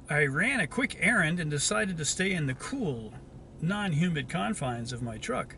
I ran a quick errand and decided to stay in the cool, non-humid confines of my truck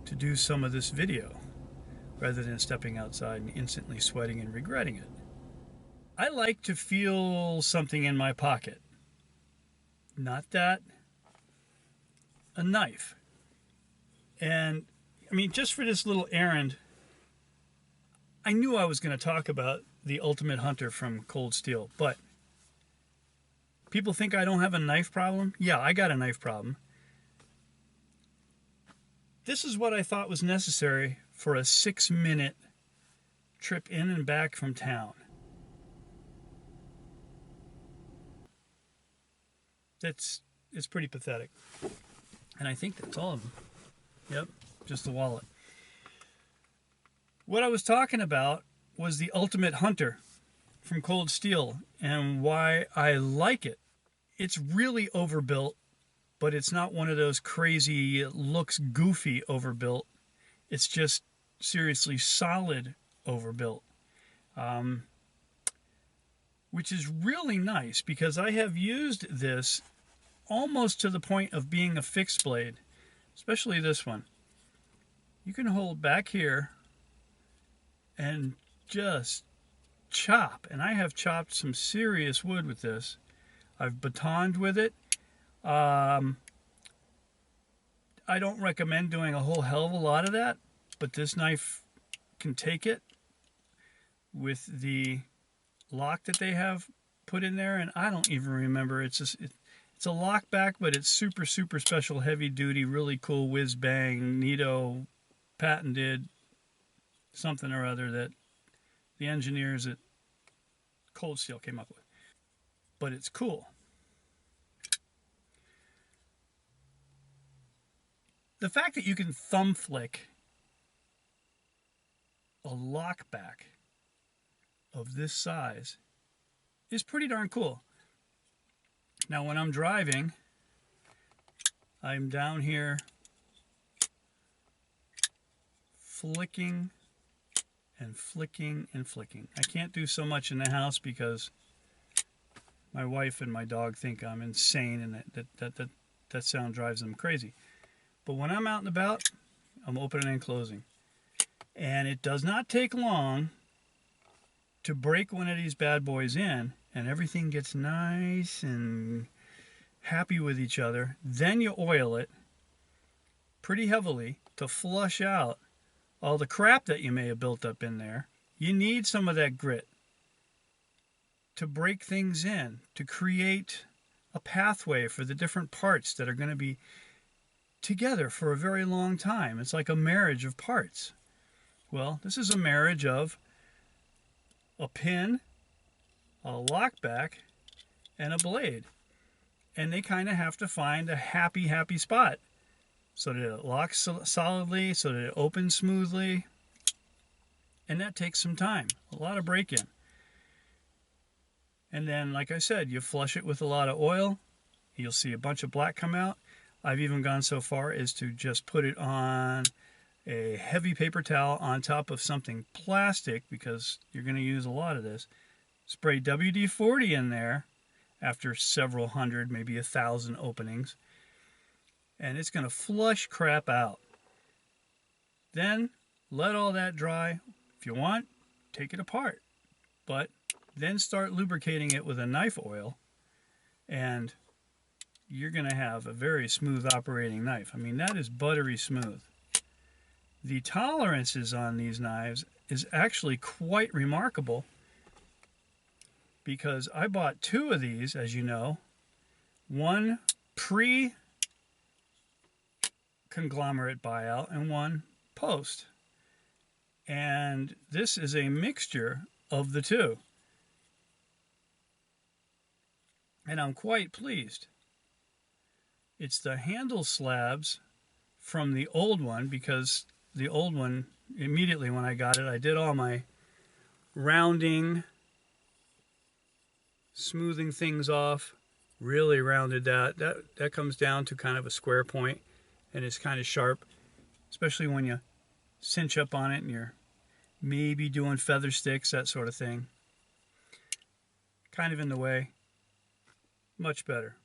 to do some of this video, rather than stepping outside and instantly sweating and regretting it. I like to feel something in my pocket. Not that, a knife. And I mean, just for this little errand, I knew I was going to talk about the Ultimate Hunter from Cold Steel, but people think I don't have a knife problem. Yeah, I got a knife problem. This is what I thought was necessary for a 6-minute trip in and back from town. It's pretty pathetic. And I think that's all of them. Yep, just the wallet. What I was talking about was the Ultimate Hunter from Cold Steel and why I like it. It's really overbuilt, but it's not one of those crazy, looks goofy overbuilt. It's just seriously solid overbuilt. Which is really nice because I have used this almost to the point of being a fixed blade, especially this one. You can hold back here and just chop, and I have chopped some serious wood with this. I've batoned with it. I don't recommend doing a whole hell of a lot of that, but this knife can take it with the lock that they have put in there, and I don't even remember. It's a lockback, but it's super special, heavy duty, really cool, whiz bang, neato, patented something or other that the engineers at Cold Steel came up with. But it's cool. The fact that you can thumb flick a lockback of this size is pretty darn cool. Now when I'm driving, I'm down here flicking and flicking and flicking. I can't do so much in the house because my wife and my dog think I'm insane, and that sound drives them crazy. But when I'm out and about, I'm opening and closing. And it does not take long to break one of these bad boys in, and everything gets nice and happy with each other. Then you oil it pretty heavily to flush out all the crap that you may have built up in there. You need some of that grit to break things in, to create a pathway for the different parts that are going to be together for a very long time. It's like a marriage of parts. Well, this is a marriage of a pin, a lockback, and a blade. And they kind of have to find a happy spot so that it locks solidly, so that it opens smoothly. And that takes some time, a lot of break-in. And then, like I said, you flush it with a lot of oil. You'll see a bunch of black come out. I've even gone so far as to just put it on a heavy paper towel on top of something plastic, because you're going to use a lot of this. Spray WD-40 in there after several hundred, maybe 1,000 openings, and it's going to flush crap out. Then let all that dry. If you want, take it apart, but then start lubricating it with a knife oil, and you're going to have a very smooth operating knife. I mean, that is buttery smooth. The tolerances on these knives is actually quite remarkable, because I bought 2 of these, as you know, one pre-conglomerate buyout and one post. And this is a mixture of the 2. And I'm quite pleased. It's the handle slabs from the old one, because the old one, immediately when I got it, I did all my rounding, smoothing things off, really rounded that comes down to kind of a square point, and it's kind of sharp, especially when you cinch up on it and you're maybe doing feather sticks, that sort of thing. Kind of in the way. Much better.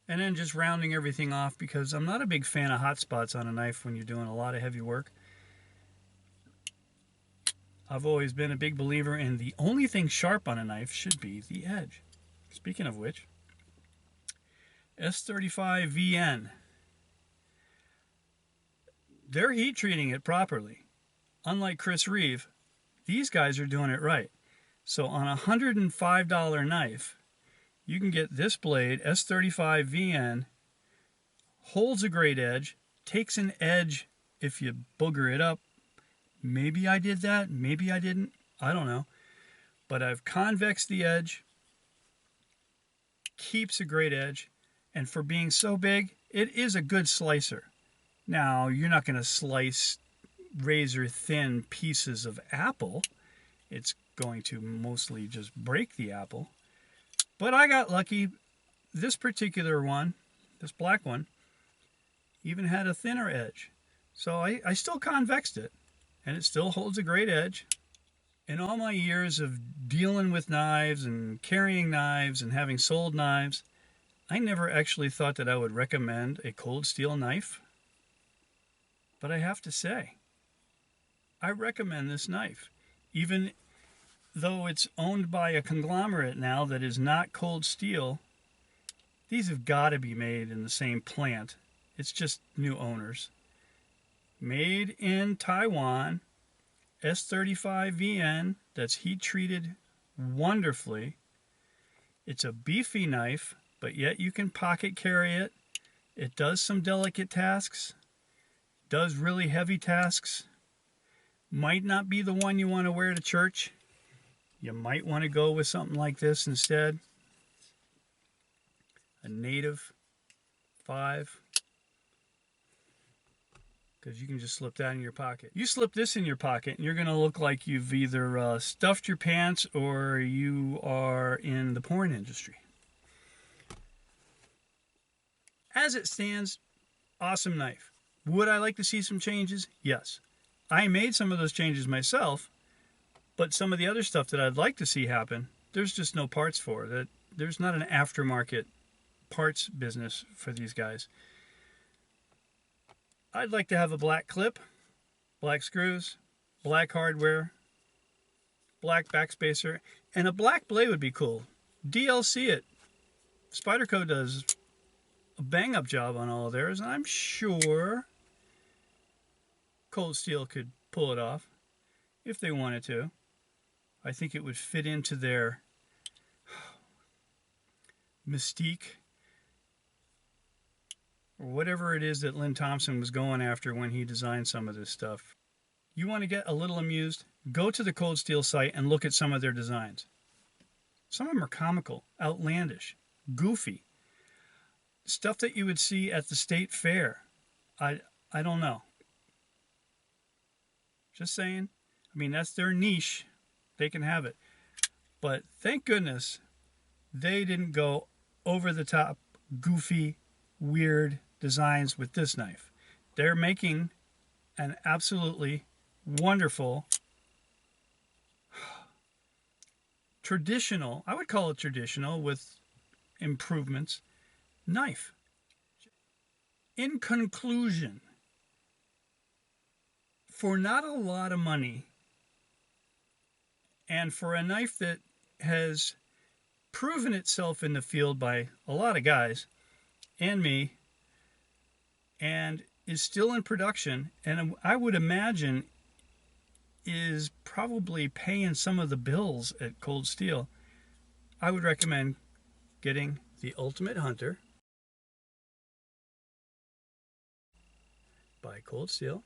And then just rounding everything off, because I'm not a big fan of hot spots on a knife when you're doing a lot of heavy work. I've always been a big believer in the only thing sharp on a knife should be the edge. Speaking of which, S35VN, they're heat treating it properly. Unlike Chris Reeve, these guys are doing it right. So on a $105 knife, you can get this blade, S35VN, holds a great edge, takes an edge if you booger it up. Maybe I did that, maybe I didn't, I don't know. But I've convexed the edge, keeps a great edge, and for being so big, it is a good slicer. Now, you're not going to slice razor thin pieces of apple. It's going to mostly just break the apple. But I got lucky. This particular one, this black one, even had a thinner edge. So I still convexed it, and it still holds a great edge. In all my years of dealing with knives and carrying knives and having sold knives, I never actually thought that I would recommend a cold steel knife. But I have to say, I recommend this knife. Even though it's owned by a conglomerate now that is not cold steel, these have got to be made in the same plant. It's just new owners. Made in Taiwan, S35VN, that's heat treated wonderfully. It's a beefy knife, but yet you can pocket carry it. It does some delicate tasks, does really heavy tasks. Might not be the one you want to wear to church. You might want to go with something like this instead. A native 5. Because you can just slip that in your pocket. You slip this in your pocket and you're going to look like you've either stuffed your pants or you are in the porn industry. As it stands, awesome knife. Would I like to see some changes? Yes. I made some of those changes myself, but some of the other stuff that I'd like to see happen, there's just no parts for that. There's not an aftermarket parts business for these guys. I'd like to have a black clip, black screws, black hardware, black backspacer, and a black blade would be cool. DLC it. Spyderco does a bang-up job on all of theirs, and I'm sure Cold Steel could pull it off if they wanted to. I think it would fit into their mystique, or whatever it is that Lynn Thompson was going after when he designed some of this stuff. You want to get a little amused? Go to the Cold Steel site and look at some of their designs. Some of them are comical, outlandish, goofy. Stuff that you would see at the state fair. I don't know. Just saying. I mean, that's their niche. They can have it. But thank goodness they didn't go over the top, goofy, weird designs with this knife. They're making an absolutely wonderful, traditional, I would call it traditional with improvements, knife. In conclusion, for not a lot of money, and for a knife that has proven itself in the field by a lot of guys, and me, and is still in production, and I would imagine is probably paying some of the bills at Cold Steel, I would recommend getting the Ultimate Hunter by Cold Steel.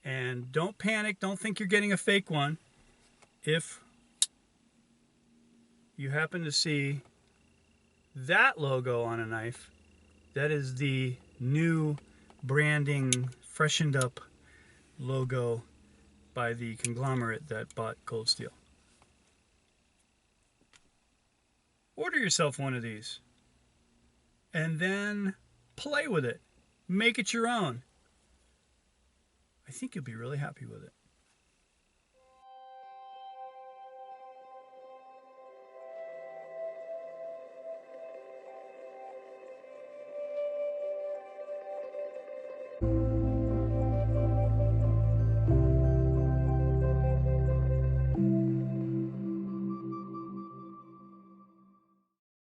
And don't panic, don't think you're getting a fake one. If you happen to see that logo on a knife, that is the new branding, freshened up logo by the conglomerate that bought Cold Steel. Order yourself one of these and then play with it. Make it your own. I think you'll be really happy with it.